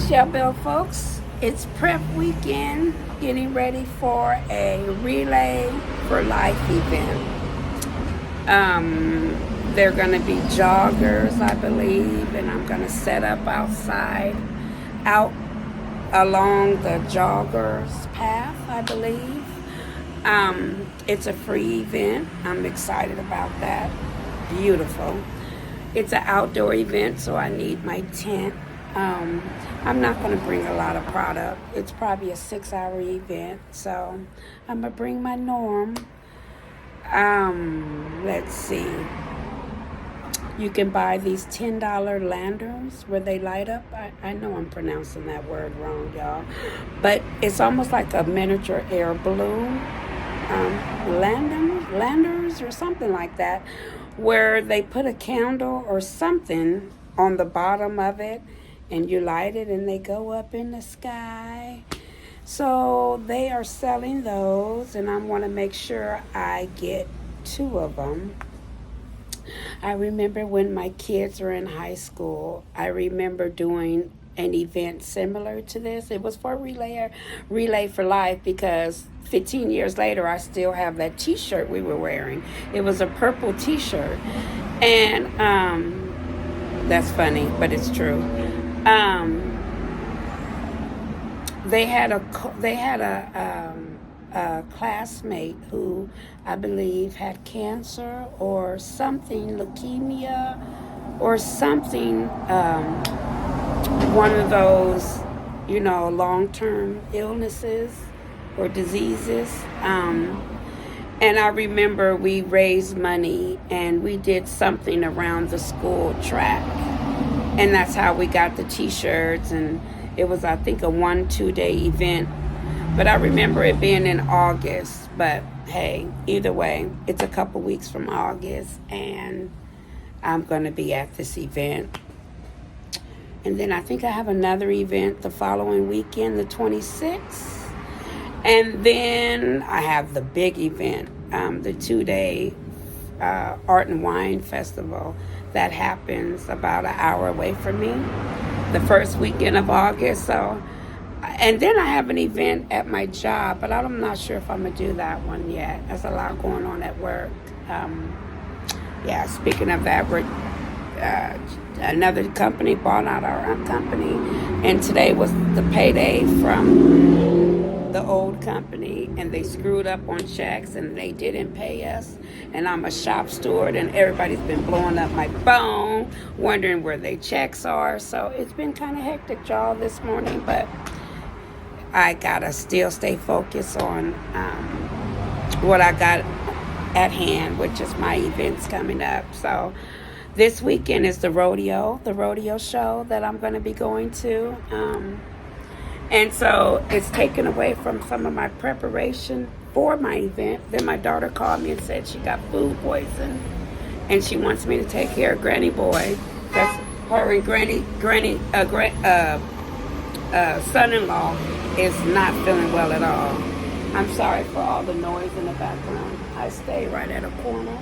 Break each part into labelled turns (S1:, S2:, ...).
S1: Michelle Bell, folks. It's prep weekend, getting ready for a Relay for Life event. They're going to be joggers, I believe, and I'm going to set up outside, out along the joggers path, I believe. It's a free event. I'm excited about that. Beautiful. It's an outdoor event, so I need my tent. I'm not going to bring a lot of product. It's probably a 6-hour event, so I'm going to bring my Norm. Let's see. You can buy these $10 lanterns where they light up. I know I'm pronouncing that word wrong, y'all. But it's almost like a miniature air balloon. Lanterns or something like that, where they put a candle or something on the bottom of it and you light it and they go up in the sky. So they are selling those, and I want to make sure I get 2 of them. I remember when my kids were in high school, I remember doing an event similar to this. It was for Relay for Life, because 15 years later, I still have that t-shirt we were wearing. It was a purple t-shirt. And that's funny, but it's true. They had a classmate who I believe had cancer or something, leukemia or something, one of those, long-term illnesses or diseases. And I remember we raised money and we did something around the school track. And that's how we got the t-shirts, and it was, I think, a 1-2 day event. But I remember it being in August. But hey, either way, it's a couple weeks from August, and I'm going to be at this event. And then I think I have another event the following weekend, the 26th. And then I have the big event, the 2-day Art and Wine Festival that happens about an hour away from me, the first weekend of August. So, and then I have an event at my job, but I'm not sure if I'm going to do that one yet. There's a lot going on at work. Speaking of that, another company bought out our company, and today was the payday from the old company, and they screwed up on checks and they didn't pay us. And I'm a shop steward, and everybody's been blowing up my phone, wondering where their checks are. So it's been kind of hectic, y'all, this morning, but I gotta still stay focused on what I got at hand, which is my events coming up. So this weekend is the rodeo show that I'm going to be going to. And so it's taken away from some of my preparation for my event. Then my daughter called me and said she got food poison, and she wants me to take care of Granny Boy. That's her and son-in-law is not feeling well at all. I'm sorry for all the noise in the background. I stay right at a corner,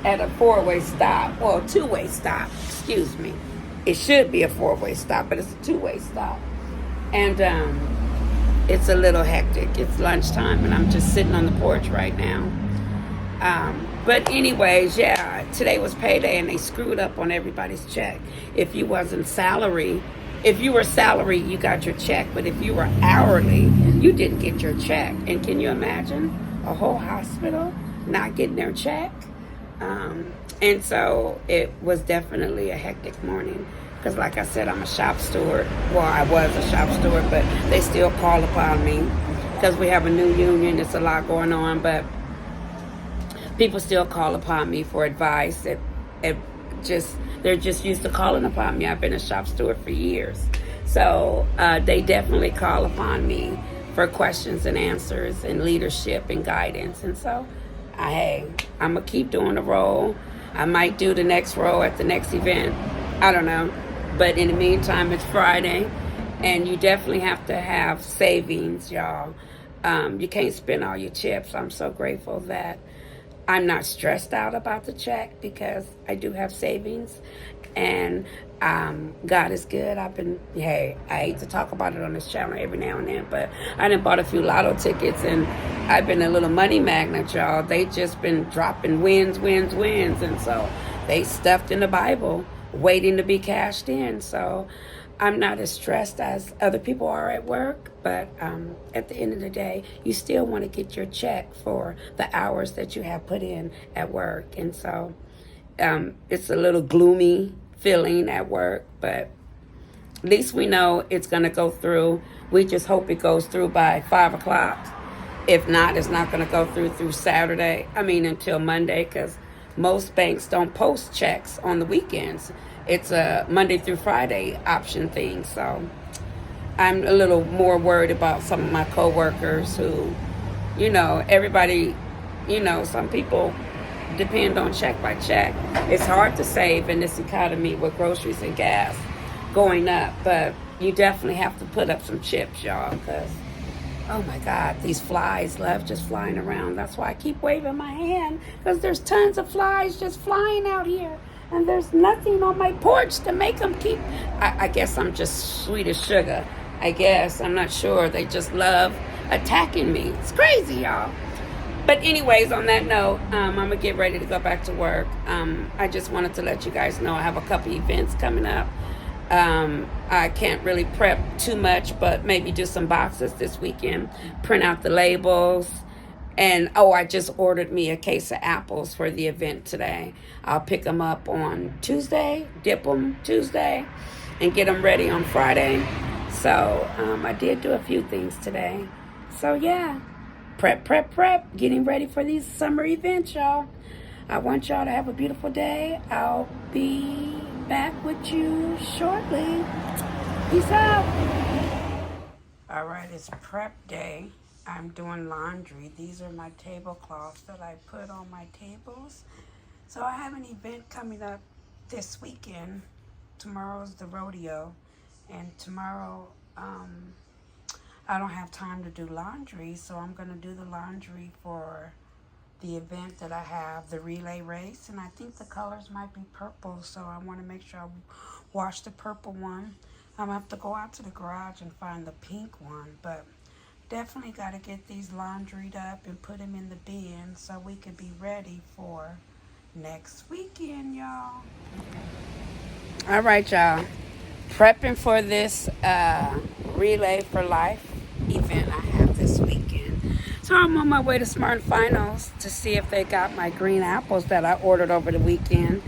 S1: at a 4-way stop, well, 2-way stop, excuse me. It should be a 4-way stop, but it's a 2-way stop. And it's a little hectic. It's lunchtime, and I'm just sitting on the porch right now. But anyways, today was payday, and they screwed up on everybody's check. If you were salary, you got your check. But if you were hourly, you didn't get your check. And can you imagine a whole hospital not getting their check? And so it was definitely a hectic morning. Because like I said, I'm a shop steward. Well, I was a shop steward, but they still call upon me. Because we have a new union, there's a lot going on. But people still call upon me for advice. They're just used to calling upon me. I've been a shop steward for years. So they definitely call upon me for questions and answers and leadership and guidance. And so, I'm going to keep doing the role. I might do the next role at the next event. I don't know. But in the meantime, it's Friday, and you definitely have to have savings, y'all. You can't spend all your chips. I'm so grateful that I'm not stressed out about the check because I do have savings. And God is good. I hate to talk about it on this channel every now and then, but I done bought a few lotto tickets, and I've been a little money magnet, y'all. They just been dropping wins, and so they stuffed in the Bible, waiting to be cashed in. So I'm not as stressed as other people are at work, but at the end of the day, you still want to get your check for the hours that you have put in at work. And so it's a little gloomy feeling at work, but at least we know it's going to go through. We just hope it goes through by 5 o'clock. If not, it's not going to go through Saturday. Until Monday, because most banks don't post checks on the weekends. It's a Monday through Friday option thing. So I'm a little more worried about some of my coworkers who, everybody, some people depend on check by check. It's hard to save in this economy with groceries and gas going up, but you definitely have to put up some chips, y'all, because oh my God, these flies love just flying around. That's why I keep waving my hand, because there's tons of flies just flying out here, and there's nothing on my porch to make them keep. I guess I'm just sweet as sugar. I guess, I'm not sure. They just love attacking me. It's crazy, y'all. But anyways, on that note, I'm going to get ready to go back to work. I just wanted to let you guys know I have a couple events coming up. I can't really prep too much, but maybe do some boxes this weekend, print out the labels. And, I just ordered me a case of apples for the event today. I'll pick them up on Tuesday, dip them Tuesday, and get them ready on Friday. So I did do a few things today. So, yeah. Prep, getting ready for these summer events, y'all. I want y'all to have a beautiful day. I'll be back with you shortly. Peace out. All right, it's prep day. I'm doing laundry. These are my tablecloths that I put on my tables. So I have an event coming up this weekend. Tomorrow's the rodeo, and tomorrow, I don't have time to do laundry, so I'm going to do the laundry for the event that I have, the relay race, and I think the colors might be purple, so I want to make sure I wash the purple one. I'm going to have to go out to the garage and find the pink one, but definitely got to get these laundried up and put them in the bin so we can be ready for next weekend, y'all. All right, y'all. Prepping for this Relay for Life event I have this weekend. So I'm on my way to Smart Finals to see if they got my green apples that I ordered over the weekend.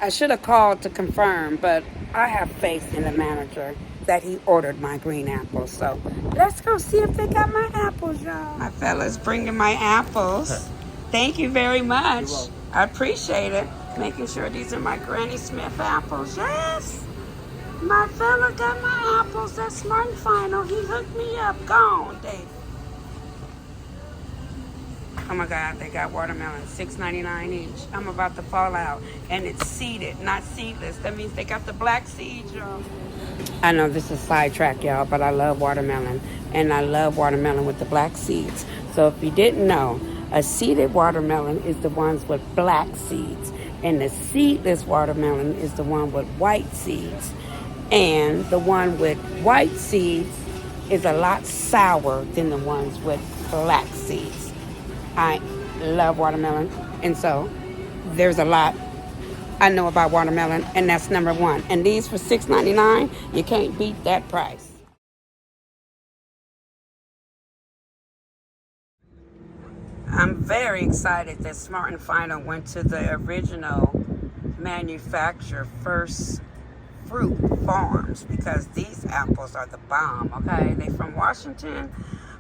S1: I should have called to confirm, but I have faith in the manager that he ordered my green apples. So let's go see if they got my apples, y'all. My fella's bringing my apples. Thank you very much. I appreciate it. Making sure these are my Granny Smith apples. Yes! My fella got my apples at Smart and Final. He hooked me up. Gone, Dave. Oh my God, they got watermelon, $6.99 each. I'm about to fall out. And it's seeded, not seedless. That means they got the black seeds, y'all. I know this is sidetrack, y'all, but I love watermelon. And I love watermelon with the black seeds. So if you didn't know, a seeded watermelon is the ones with black seeds. And the seedless watermelon is the one with white seeds. And the one with white seeds is a lot sour than the ones with black seeds. I love watermelon, and so there's a lot I know about watermelon, and that's number one. And these for $6.99, you can't beat that price. I'm very excited that Smart and Final went to the original manufacturer, First Fruit Farms, because these apples are the bomb, okay? They from Washington,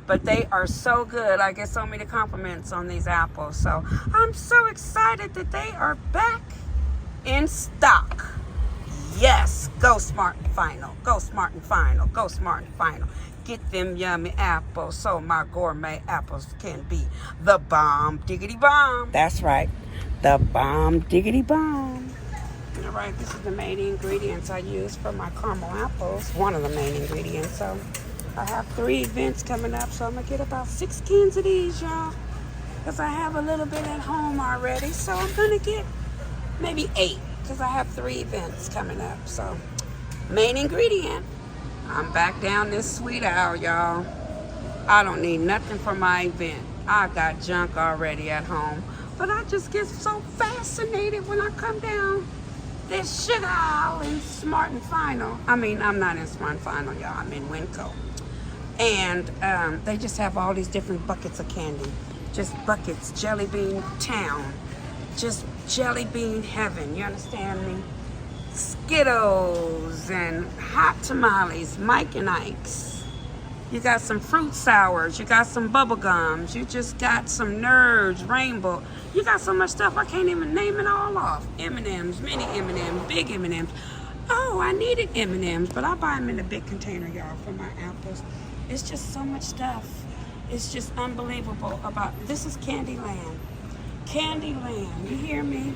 S1: but they are so good. I get so many compliments on these apples, so I'm so excited that they are back in stock. Yes, go Smart and Final, go Smart and Final, go Smart and Final. Get them yummy apples so my gourmet apples can be the bomb diggity bomb. That's right, the bomb diggity bomb. All right, this is the main ingredients I use for my caramel apples. One of the main ingredients. So I have 3 events coming up, so I'm going to get about 6 cans of these, y'all. Because I have a little bit at home already. So I'm going to get maybe 8, because I have 3 events coming up. So Main ingredient. I'm back down this sweet aisle, y'all. I don't need nothing for my event. I got junk already at home. But I just get so fascinated when I come down this sugar aisle in Smart and Final. I mean, I'm not in Smart and Final, y'all. I'm in Winco. And they just have all these different buckets of candy. Just buckets, Jelly Bean Town. Just Jelly Bean Heaven, you understand me? Skittles and hot tamales, Mike and Ike's. You got some fruit sours, you got some bubble gums, you just got some Nerds, Rainbow. You got so much stuff I can't even name it all off. M&M's, mini M&M's, big M&M's. Oh, I needed M&M's, but I buy them in a big container, y'all, for my apples. It's just so much stuff. It's just unbelievable about, this is Candyland. Candyland, you hear me?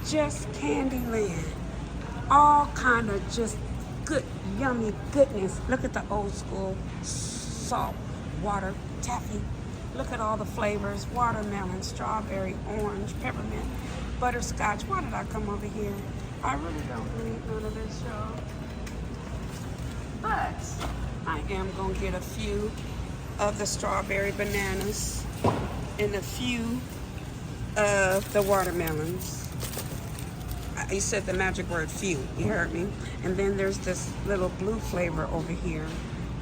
S1: Just Candyland. All kind of just good, yummy goodness. Look at the old school salt water taffy. Look at all the flavors: watermelon, strawberry, orange, peppermint, butterscotch. Why did I come over here? I really don't need none of this, y'all. But I am gonna get a few of the strawberry bananas and a few of the watermelons. You said the magic word few, you heard me. And then there's this little blue flavor over here.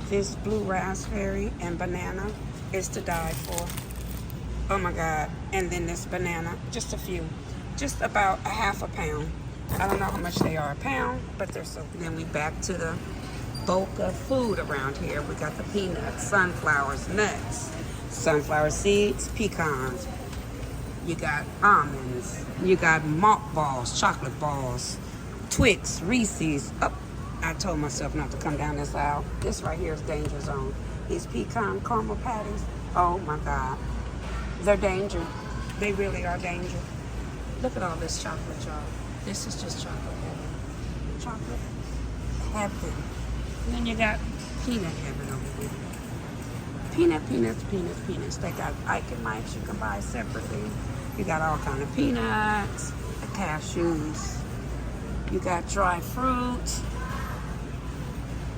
S1: This blue raspberry and banana is to die for. Oh my God. And then this banana, just a few. Just about a half a pound. I don't know how much they are a pound, but they're so. Then we back to the bulk of food around here. We got the peanuts, sunflowers, nuts, sunflower seeds, pecans. You got almonds, you got malt balls, chocolate balls, Twix, Reese's. Oh, I told myself not to come down this aisle. This right here is danger zone. These pecan caramel patties, oh my God. They're danger. They really are danger. Look at all this chocolate, y'all. This is just chocolate heaven. Chocolate heaven. And then you got peanut heaven over here. Peanuts. They got Ike and Mike's you can buy separately. You got all kind of peanuts, cashews. You got dry fruit.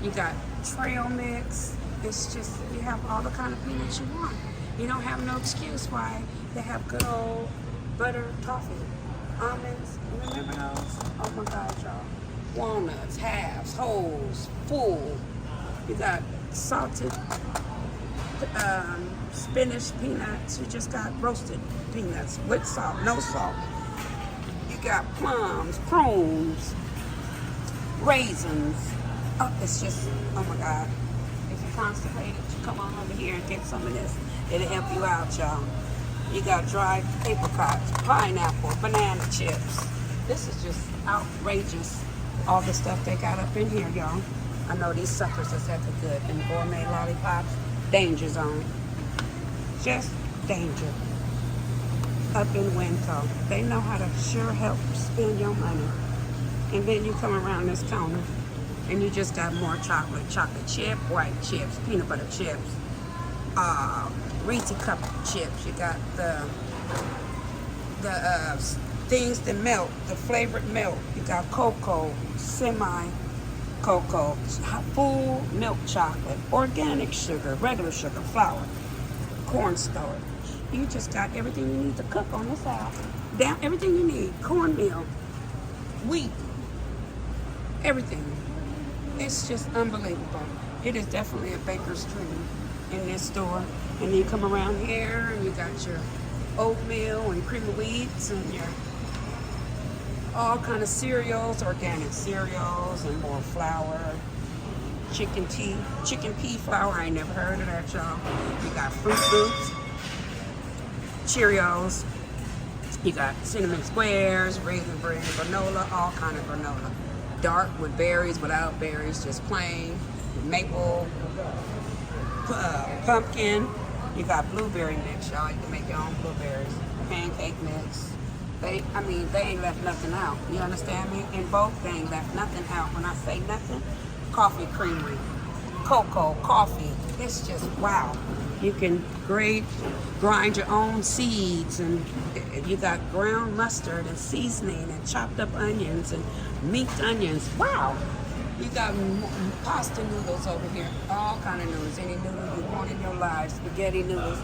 S1: You got trail mix. It's just, you have all the kind of peanuts you want. You don't have no excuse why they have good old butter toffee. Almonds, remember those? Oh my God, y'all. Walnuts, halves, wholes, full. You got salted spinach peanuts. You just got roasted peanuts with salt, no salt. You got plums, prunes, raisins. Oh, it's just, oh my God. If you're constipated, you come on over here and get some of this. It'll help you out, y'all. You got dried apricots, pineapple, banana chips. This is just outrageous. All the stuff they got up in here, y'all. I know these suckers is hecka good. And gourmet lollipops, danger zone. Just danger. Up in Winco. They know how to sure help spend your money. And then you come around this counter and you just got more chocolate. Chocolate chip, white chips, peanut butter chips, Reese's cup chips. You got the things that melt, the flavored milk. You got cocoa, semi-cocoa, full milk chocolate, organic sugar, regular sugar, flour, cornstarch. You just got everything you need to cook on this aisle. Down everything you need. Cornmeal, wheat, everything. It's just unbelievable. It is definitely a baker's dream in this store. And you come around here and you got your oatmeal and cream of wheats and your all kind of cereals, organic cereals, and more flour, chicken pea flour. I ain't never heard of that, y'all. You got Fruit Loops, Cheerios. You got cinnamon squares, raisin bran, granola, all kind of granola. Dark with berries, without berries, just plain. Maple, pumpkin. You got blueberry mix, y'all. You can make your own blueberries. Pancake mix. They ain't left nothing out. You understand me? In both, they ain't left nothing out. When I say nothing, coffee creamery, cocoa, coffee. It's just wow. You can grind your own seeds, and you got ground mustard and seasoning and chopped up onions and minced onions. Wow. You got pasta noodles over here. All kind of noodles. Any noodle you want in your life. Spaghetti noodles.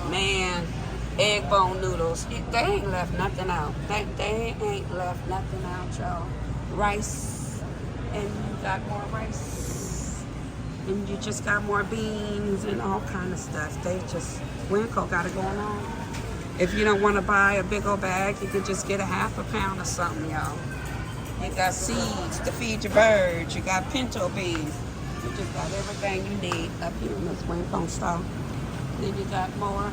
S1: Man, egg bone noodles. They ain't left nothing out. They ain't left nothing out, y'all. Rice. And you got more rice. And you just got more beans and all kind of stuff. They just, Winco got it going on. If you don't want to buy a big old bag, you could just get a half a pound or something, y'all. You got seeds to feed your birds. You got pinto beans. You just got everything you need up here in this Winco store. Then you got more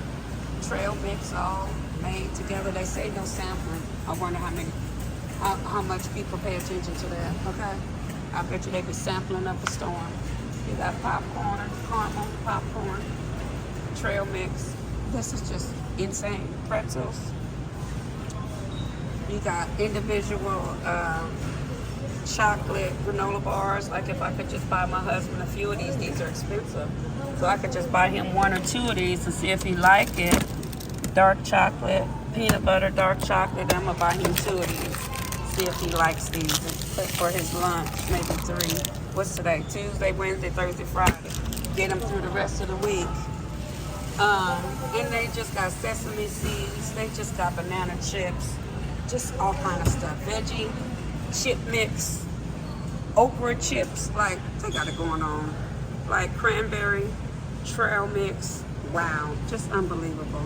S1: trail mix all made together. They say no sampling. I wonder how much people pay attention to that. Okay, I bet you they be sampling up a storm. You got popcorn, caramel popcorn, trail mix. This is just insane. Pretzels. You got individual chocolate granola bars. Like if I could just buy my husband a few of these are expensive. So I could just buy him one or two of these and see if he like it. Dark chocolate, peanut butter, dark chocolate. I'm gonna buy him two of these. See if he likes these for his lunch, maybe 3. What's today? Tuesday, Wednesday, Thursday, Friday. Get him through the rest of the week. And they just got sesame seeds. They just got banana chips. Just all kind of stuff. Veggie, chip mix, okra chips. Like, they got it going on. Like cranberry, trail mix. Wow, just unbelievable.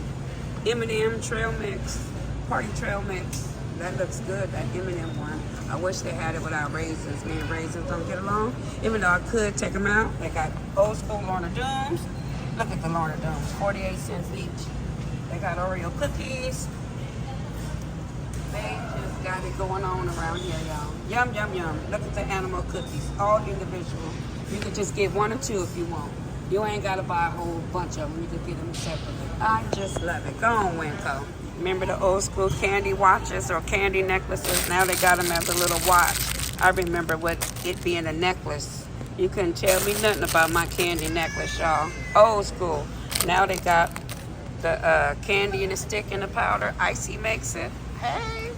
S1: M&M trail mix, party trail mix. That looks good, that M&M one. I wish they had it without raisins. Me and raisins don't get along. Even though I could take them out. They got old school Lorna Dooms. Look at the Lorna Dooms, 48 cents each. They got Oreo cookies. They just got it going on around here, y'all. Yum, yum, yum. Look at the animal cookies, all individual. You could just get 1 or 2 if you want. You ain't got to buy a whole bunch of them. You could get them separately. I just love it. Go on, Winco. Remember the old school candy watches or candy necklaces? Now they got them as a little watch. I remember it being a necklace. You couldn't tell me nothing about my candy necklace, y'all. Old school. Now they got the candy in the stick and the powder. Icy makes it. Hey.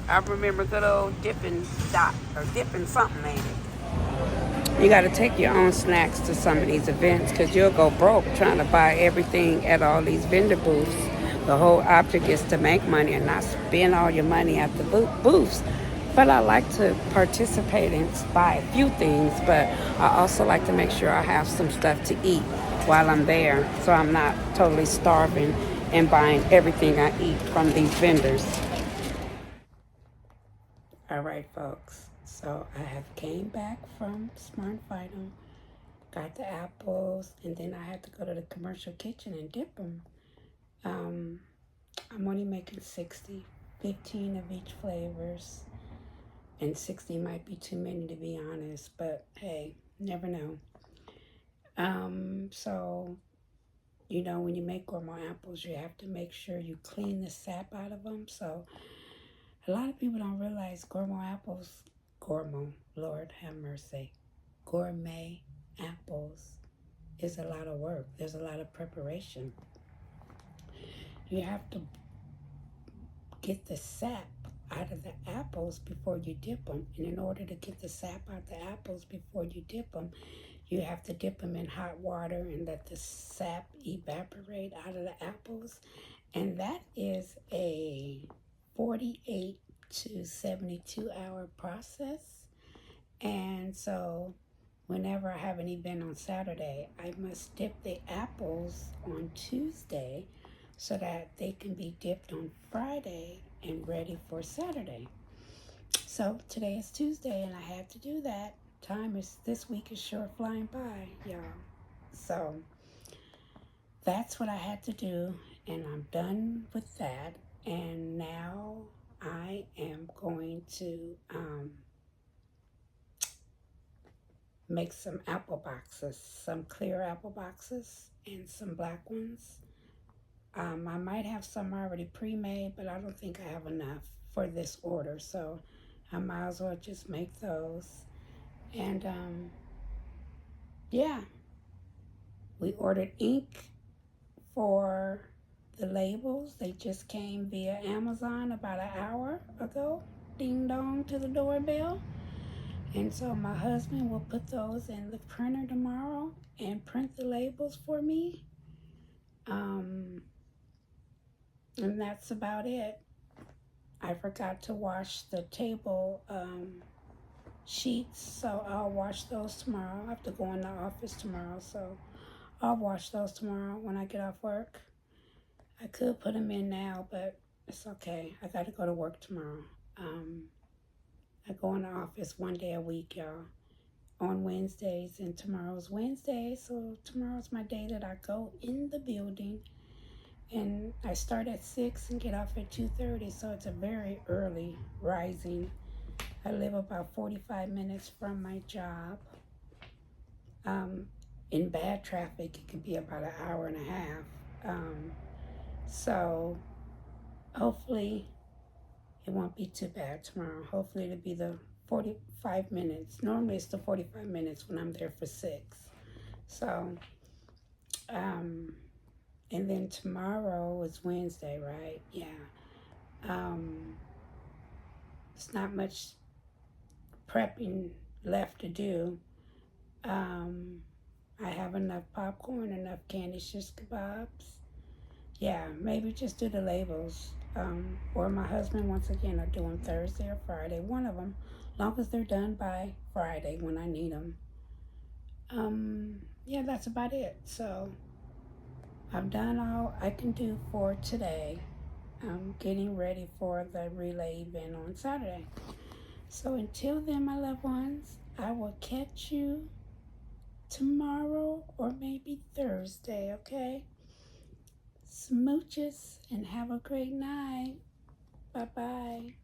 S1: I remember good old Dippin' Dot or Dippin' something made it. You got to take your own snacks to some of these events because you'll go broke trying to buy everything at all these vendor booths. The whole object is to make money and not spend all your money at the booths. But I like to participate and buy a few things, but I also like to make sure I have some stuff to eat while I'm there so I'm not totally starving and buying everything I eat from these vendors. All right, folks. So I have came back from Smart Vital, got the apples, and then I had to go to the commercial kitchen and dip them. I'm only making 60, 15 of each flavors, and 60 might be too many to be honest, but hey, never know. So, you know, when you make gourmet apples, you have to make sure you clean the sap out of them. So a lot of people don't realize Lord have mercy, gourmet apples is a lot of work. There's a lot of preparation. You have to get the sap out of the apples before you dip them. And in order to get the sap out of the apples before you dip them, you have to dip them in hot water and let the sap evaporate out of the apples. And that is a 48 to 72 hour process. And so whenever I have an event on Saturday, I must dip the apples on Tuesday so that they can be dipped on Friday and ready for Saturday. So today is Tuesday and I had to do that. This week is sure flying by, y'all. So that's what I had to do, and I'm done with that. And now I am going to make some apple boxes, some clear apple boxes and some black ones. I might have some already pre-made, but I don't think I have enough for this order, so I might as well just make those. And yeah, we ordered ink for the labels. They just came via Amazon about an hour ago. Ding dong to the doorbell. And so my husband will put those in the printer tomorrow and print the labels for me. And that's about it. I forgot to wash the table sheets, so I'll wash those tomorrow. I have to go in the office tomorrow, so I'll wash those tomorrow when I get off work. I could put them in now, but it's okay. I got to go to work tomorrow. I go in the office one day a week, y'all, on Wednesdays, and tomorrow's Wednesday, so tomorrow's my day that I go in the building. And I start at 6 and get off at 2:30, so it's a very early rising. I live about 45 minutes from my job. In bad traffic, it could be about an hour and a half. So hopefully it won't be too bad tomorrow. Hopefully it'll be the 45 minutes. Normally it's the 45 minutes when I'm there for 6. So, and then tomorrow is Wednesday, right? Yeah. It's not much prepping left to do. I have enough popcorn, enough candy shish kebabs. Yeah, maybe just do the labels. Or my husband, once again, will do them Thursday or Friday. One of them, long as they're done by Friday when I need them. Yeah, that's about it. So I've done all I can do for today. I'm getting ready for the relay event on Saturday. So until then, my loved ones, I will catch you tomorrow or maybe Thursday, okay? Smooches and have a great night. Bye-bye.